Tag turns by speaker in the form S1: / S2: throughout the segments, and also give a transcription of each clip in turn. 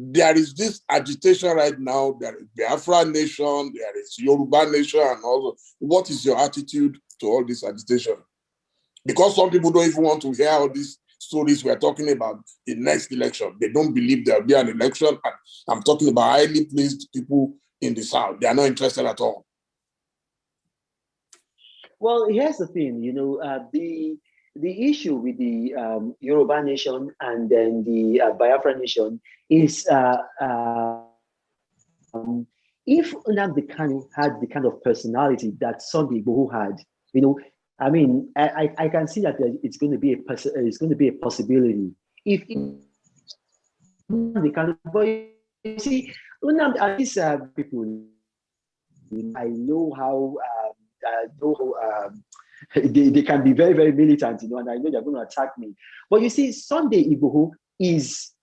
S1: there is this agitation right now. There is Biafra nation, there is Yoruba nation, and all. What is your attitude to all this agitation? Because some people don't even want to hear all these stories we're talking about the next election. They don't believe there'll be an election. And I'm talking about highly placed people in the South. They are not interested at all.
S2: Well, here's the thing, the issue with the Yoruba nation and then the Biafra nation is if Nnadi Kanu had the kind of personality that Sunday Igboho had, I mean, I can see that it's going to be a possibility if Nnadi Kanu. But you see, these people, I know how. They can be very, very militant, and I know they're going to attack me. But you see, Sunday Igboho is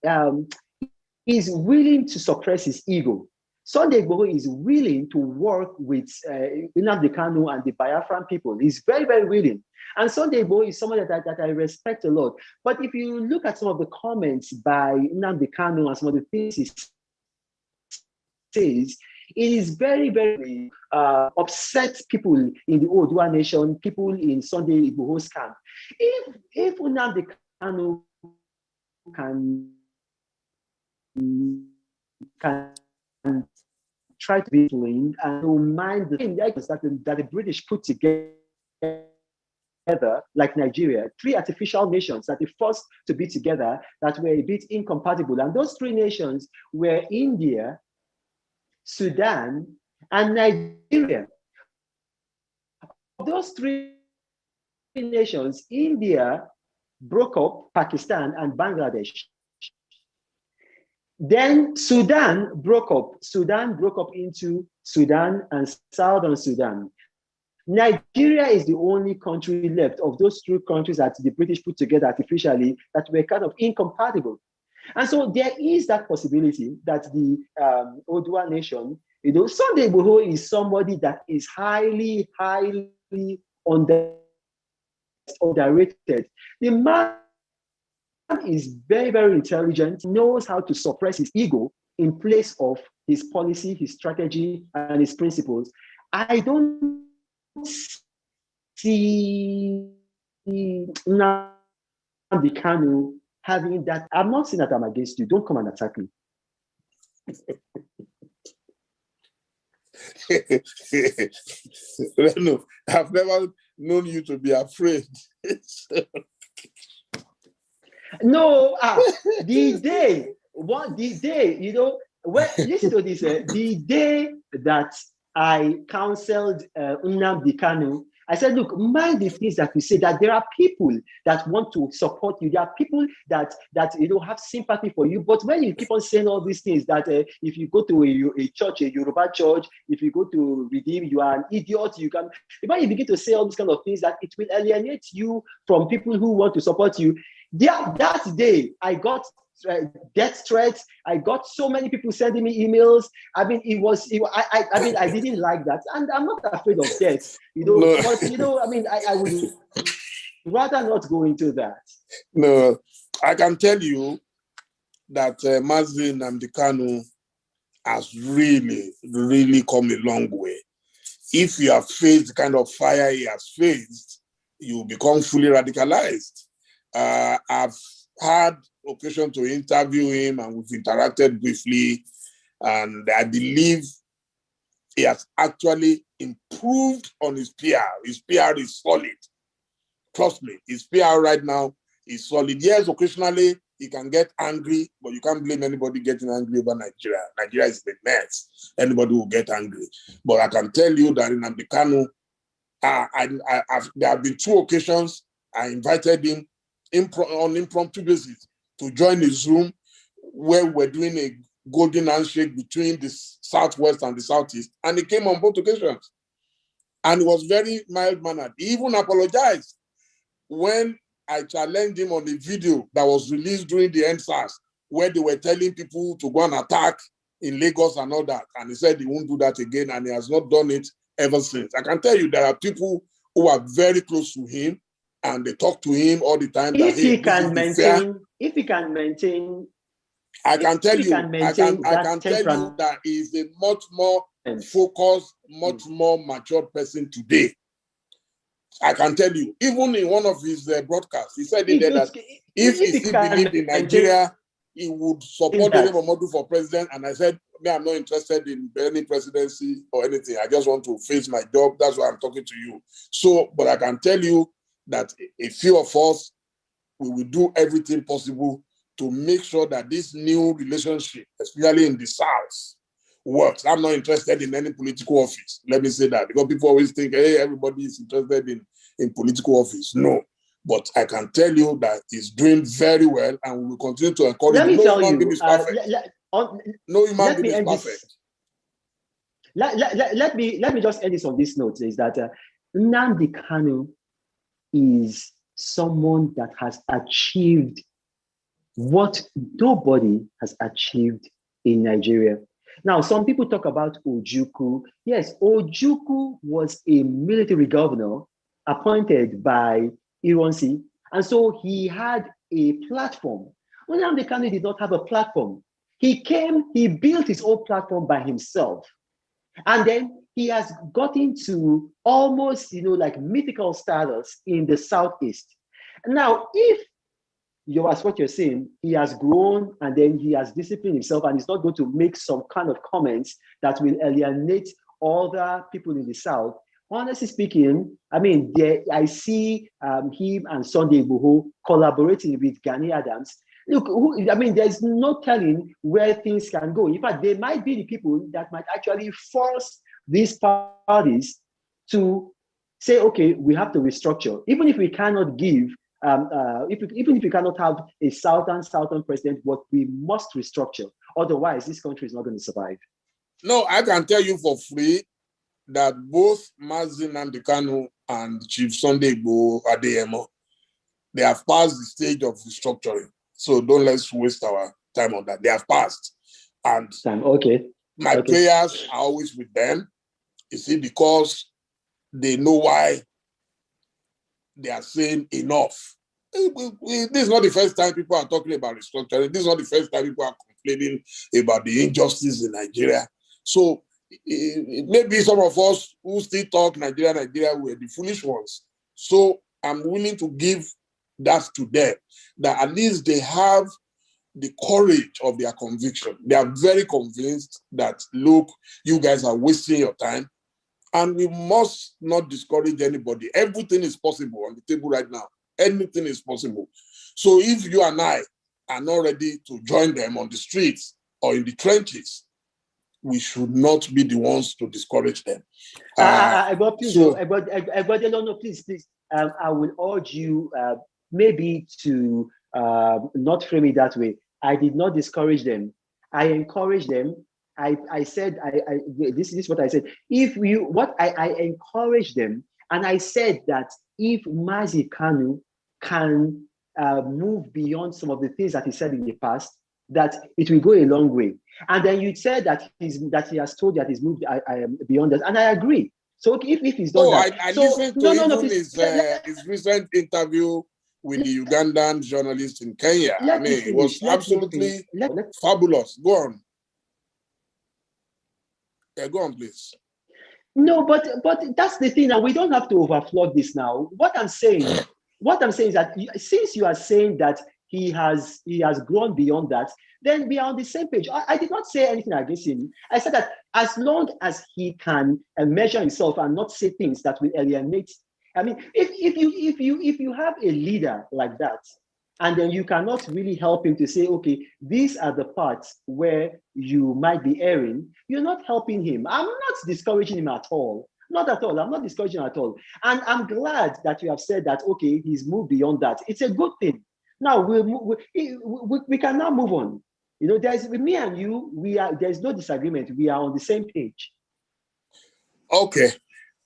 S2: willing to suppress his ego. Sunday Igboho is willing to work with Nnadi Kanu and the Biafran people. He's very, very willing. And Sunday Igboho is someone that I respect a lot. But if you look at some of the comments by Nnadi Kanu and some of the things he says, it is very, very upset people in the Oodua nation, people in Sunday Igboho's camp. If Nnadi Kanu can try to be doing and don't mind the thing that the British put together, like Nigeria, 3 artificial nations that the first to be together that were a bit incompatible. And those 3 nations were India, Sudan, and Nigeria. Of those 3 nations, India broke up Pakistan and Bangladesh. Then Sudan broke up. Sudan broke up into Sudan and Southern Sudan. Nigeria is the only country left of those 2 countries that the British put together artificially that were kind of incompatible. And so there is that possibility that the Oodua nation, Sunday Igboho is somebody that is highly, highly underrated. The man is very, very intelligent, knows how to suppress his ego in place of his policy, his strategy, and his principles. I don't see Nnadi Kanu having that. I'm not saying that I'm against you. Don't come and attack me.
S1: Reno, I've never known you to be afraid.
S2: No, the day, listen to this, the day that I counseled Nnadi Kanu, I said, look, mind the things that we say, that there are people that want to support you. There are people that have sympathy for you. But when you keep on saying all these things, that if you go to a church, a Yoruba church, if you go to Redeem, you are an idiot. When you begin to say all these kind of things, that it will alienate you from people who want to support you. That day, I got death threats. I got so many people sending me emails. I mean, I didn't like that, and I'm not afraid of death, No. But I would rather not go into that.
S1: No, I can tell you that Mazi Nnadi Kanu has really, really come a long way. If you have faced the kind of fire he has faced, you become fully radicalized. I've had occasion to interview him and we've interacted briefly, and I believe he has actually improved on his PR. His PR is solid. Trust me, his PR right now is solid. Yes, occasionally he can get angry, but you can't blame anybody getting angry over Nigeria. Nigeria is the mess. Anybody will get angry. But I can tell you that in Nnadi Kanu, there have been 2 occasions I invited him on impromptu basis to join his Zoom where we're doing a golden handshake between the Southwest and the Southeast, and he came on both occasions. And he was very mild-mannered. He even apologized when I challenged him on a video that was released during the EndSARS, where they were telling people to go and attack in Lagos and all that. And he said he won't do that again, and he has not done it ever since. I can tell you there are people who are very close to him, and they talk to him all the time.
S2: If he can maintain
S1: I can tell you, I can tell
S2: temperament.
S1: you that he is a much more focused, much more matured person today. I can tell you, even in one of his broadcasts, he said in there that if he still believed in Nigeria, he would support DELE MOMODU for president. And I said, me, I'm not interested in any presidency or anything. I just want to face my job. That's why I'm talking to you. So, but I can tell you that a few of us, we will do everything possible to make sure that this new relationship, especially in the South, works. I'm not interested in any political office. Let me say that, because people always think, hey, everybody is interested in political office. No. But I can tell you that he's doing very well, and we will continue to encourage.
S2: Let me tell you,
S1: no human being is perfect.
S2: Let me just end this on this note, is that Nnadi Kanu is someone that has achieved what nobody has achieved in Nigeria. Now, some people talk about Ojukwu. Yes, Ojukwu was a military governor appointed by Ironsi, and so he had a platform. Nnadi Kanu did not have a platform. He built his own platform by himself. And then he has gotten to almost, like mythical status in the Southeast. Now, if as what you're saying, he has grown and then he has disciplined himself and he's not going to make some kind of comments that will alienate other people in the South. Honestly speaking, I mean, I see him and Sunday Igboho collaborating with Gani Adams. Look, there's no telling where things can go. In fact, they might be the people that might actually force these parties to say, okay, we have to restructure. Even if we cannot give, even if we cannot have a southern president, but we must restructure. Otherwise, this country is not going to survive.
S1: No, I can tell you for free that both Mazi Nnamdi Kanu and Chief Sunday Igboho Adeyemo, they have passed the stage of restructuring. So don't let's waste our time on that. They have passed. And my prayers are always with them. You see, because they know why they are saying enough. This is not the first time people are talking about restructuring. This is not the first time people are complaining about the injustice in Nigeria. So maybe some of us who still talk Nigeria, were the foolish ones. So I'm willing to give that to them, that at least they have the courage of their conviction. They are very convinced that, look, you guys are wasting your time, and we must not discourage anybody. Everything is possible on the table right now. Anything is possible. So if you and I are not ready to join them on the streets or in the trenches, we should not be the ones to discourage them.
S2: Please. I will urge you maybe to not frame it that way. I did not discourage them. I encourage them. I said, this is what I said. I encourage them, and I said that if Mazi Kanu can move beyond some of the things that he said in the past, that it will go a long way. And then you said that he has told that he's moved beyond that, and I agree. So if he's done that,
S1: I listened to his recent interview with the Ugandan journalist in Kenya. It was absolutely fabulous. Go on. Yeah, go on, please.
S2: No, but that's the thing. Now we don't have to overflow this now. What I'm saying is that since you are saying that he has grown beyond that, then we are on the same page. I did not say anything against him. I said that as long as he can measure himself and not say things that will alienate. I mean, if you have a leader like that, and then you cannot really help him to say, okay, these are the parts where you might be erring, you're not helping him. I'm not discouraging him at all. Not at all. I'm not discouraging him at all. And I'm glad that you have said that, okay, he's moved beyond that. It's a good thing. Now we can now move on. There's me and you, there's no disagreement. We are on the same page.
S1: Okay.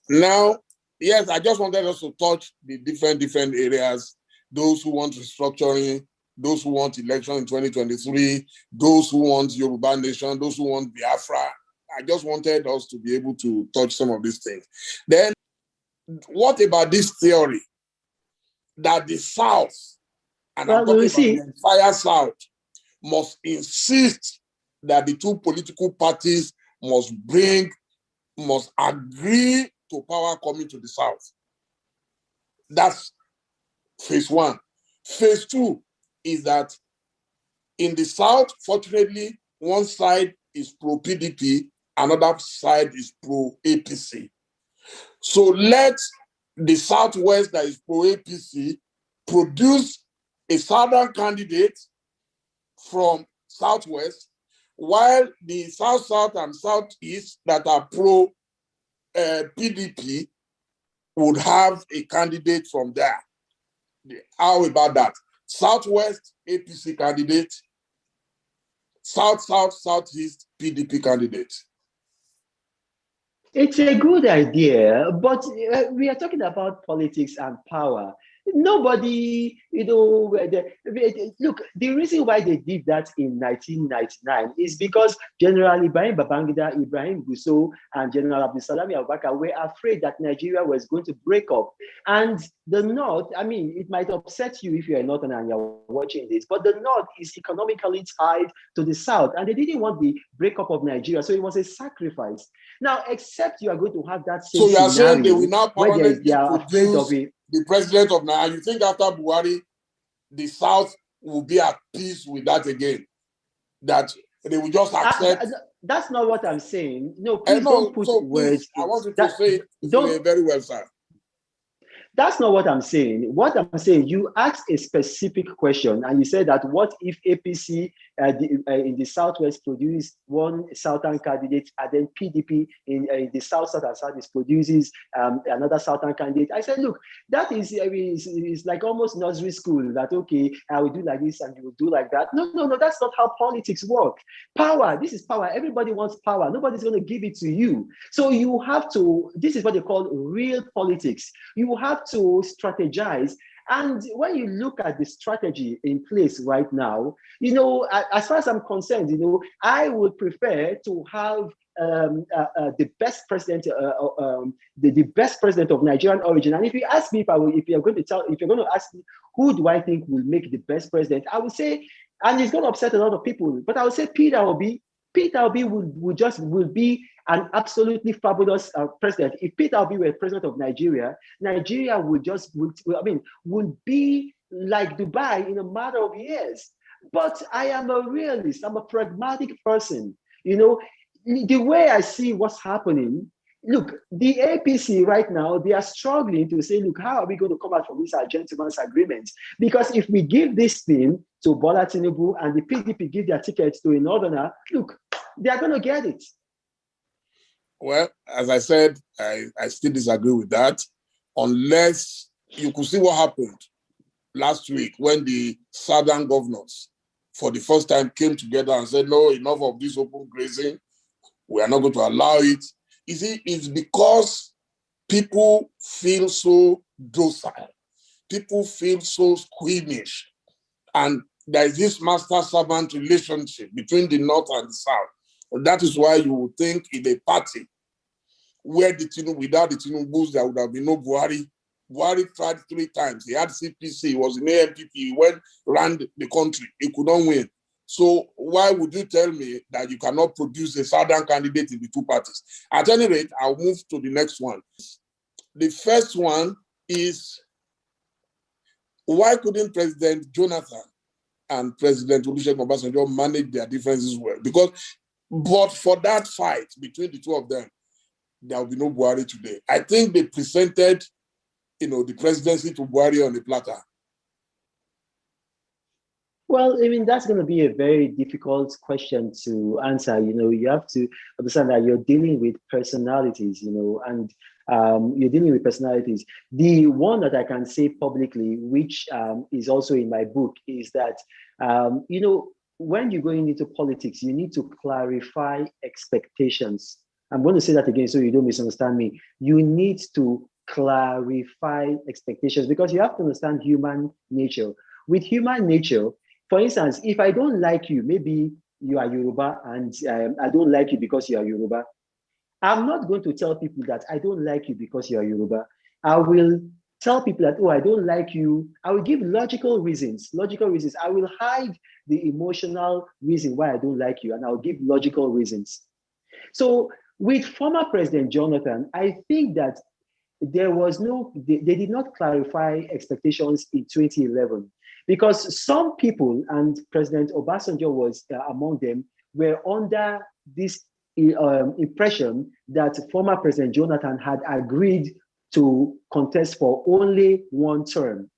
S1: Now, yes, I just wanted us to touch the different areas. Those who want restructuring, those who want election in 2023, those who want Yoruba Nation, those who want Biafra. I just wanted us to be able to touch some of these things. Then, what about this theory that the South, and I'm talking about the entire South, must insist that the two political parties must agree to power coming to the South. That's phase one. Phase two is that in the South, fortunately, one side is pro-PDP, another side is pro-APC. So let the Southwest that is pro-APC produce a Southern candidate from Southwest, while the South-South and Southeast that are pro-PDP would have a candidate from there. How about that? Southwest, APC candidate, South-South, Southeast, PDP candidate.
S2: It's a good idea, but we are talking about politics and power. Nobody, look, the reason why they did that in 1999 is because General Ibrahim Babangida, Ibrahim Gusso, and General Abdulsalami Abubakar were afraid that Nigeria was going to break up. And the North, I mean, it might upset you if you're a Northerner and you're watching this, but the North is economically tied to the South, and they didn't want the breakup of Nigeria, so it was a sacrifice. Now, except you are going to have that same
S1: so you are
S2: scenario
S1: saying they will now permanently
S2: they are afraid of it.
S1: The president of Nigeria. You think after Buhari, the South will be at peace with that again? That they will just accept?
S2: That's not what I'm saying. No, please don't put words.
S1: I want you to say it very well, sir.
S2: That's not what I'm saying. What I'm saying, you asked a specific question and you said that what if APC in the Southwest produce one Southern candidate and then PDP in the South and Southeast produces another Southern candidate. I said, look, that is like almost nursery school that, okay, I will do like this and you will do like that. No, that's not how politics work. Power, this is power. Everybody wants power. Nobody's going to give it to you. So you have to, this is what they call real politics. You have to strategize. And when you look at the strategy in place right now, as far as I'm concerned, I would prefer to have the best president, the best president of Nigerian origin. And if you ask me, if you're going to ask me who do I think will make the best president, I would say, and it's going to upset a lot of people, but I would say Peter Obi. Peter Obi will be an absolutely fabulous president. If Peter Obi were president of Nigeria, Nigeria would be like Dubai in a matter of years. But I am a realist. I'm a pragmatic person. The way I see what's happening, look, the APC right now, they are struggling to say, look, how are we going to come out from this gentleman's agreement? Because if we give this thing to Bola Tinubu and the PDP give their tickets to a Northerner, look, they are going to get it.
S1: Well, as I said, I still disagree with that. Unless you could see what happened last week when the Southern governors, for the first time, came together and said, no, enough of this open grazing. We are not going to allow it. You see, it's because people feel so docile. People feel so squeamish. And there is this master-servant relationship between the North and the South. And that is why you would think in a party where without the Tinubus, there would have been no Buhari. Buhari tried 3 times. He had CPC, he was in AMPP, he went around the country. He could not win. So why would you tell me that you cannot produce a Southern candidate in the 2 parties? At any rate, I'll move to the next one. The first one is, why couldn't President Jonathan and President Olusegun Obasanjo manage their differences well? But for that fight between the 2 of them, there will be no Buhari today. I think they presented, the presidency to Buhari on a platter.
S2: Well, I mean, that's going to be a very difficult question to answer. You have to understand that you're dealing with personalities, and you're dealing with personalities. The one that I can say publicly, which is also in my book, is that, when you're going into politics, you need to clarify expectations. I'm going to say that again so you don't misunderstand me. You need to clarify expectations because you have to understand human nature. With human nature, for instance, if I don't like you, maybe you are Yoruba and I don't like you because you are Yoruba. I'm not going to tell people that I don't like you because you are Yoruba. I will tell people that, oh, I don't like you. I will give logical reasons. I will hide the emotional reason why I don't like you, and I'll give logical reasons. So with former President Jonathan, I think that they did not clarify expectations in 2011, because some people, and President Obasanjo was among them, were under this impression that former President Jonathan had agreed to contest for only one term.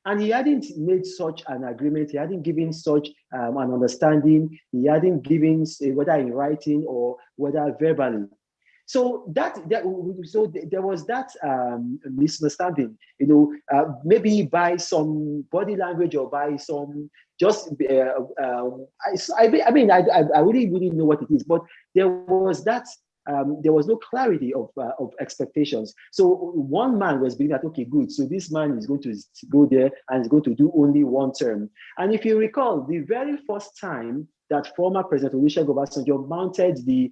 S2: And he hadn't made such an agreement. He hadn't given such an understanding. He hadn't given, whether in writing or whether verbally. So there was that misunderstanding, maybe by some body language or by some just, I really wouldn't know what it is, but there was that, there was no clarity of expectations. So one man was being that, okay, good. So this man is going to go there and is going to do only one term. And if you recall, the very first time that former President Olusegun Obasanjo mounted the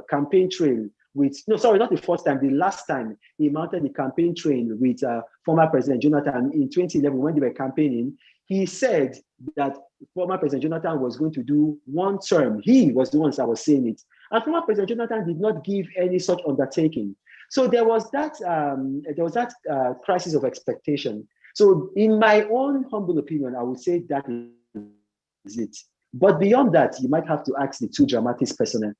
S2: campaign trail not the first time, the last time he mounted the campaign trail with former President Jonathan in 2011 when they were campaigning, he said that former President Jonathan was going to do one term. He was the one that was saying it. And former President Jonathan did not give any such undertaking. So there was that crisis of expectation. So in my own humble opinion, I would say that is it. But beyond that, you might have to ask the two dramatists personnel.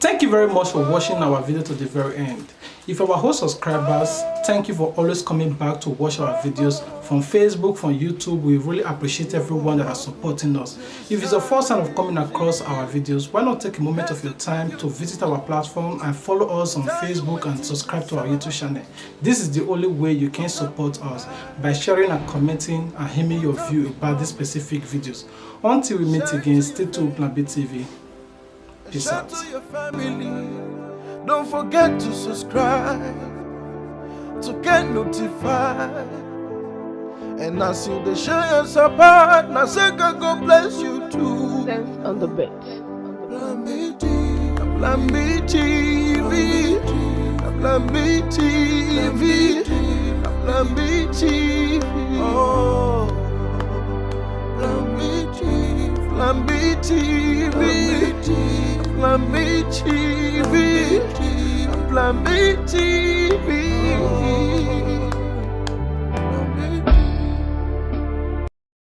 S3: Thank you very much for watching our video to the very end. If you are our subscribers, thank you for always coming back to watch our videos from Facebook, from YouTube. We really appreciate everyone that is supporting us. If it's the first time of coming across our videos, why not take a moment of your time to visit our platform and follow us on Facebook and subscribe to our YouTube channel. This is the only way you can support us, by sharing and commenting and giving your view about these specific videos. Until we meet again, stay tuned with Nnadi TV. Peace out.
S4: To your family. Don't forget to subscribe to get notified. And as you the show your support, now say God bless you too.
S5: Sense on the bed.
S4: Nnadi TV, Nnadi TV, Nnadi TV. Oh, Nnadi TV, Nnadi TV, Nnadi TV.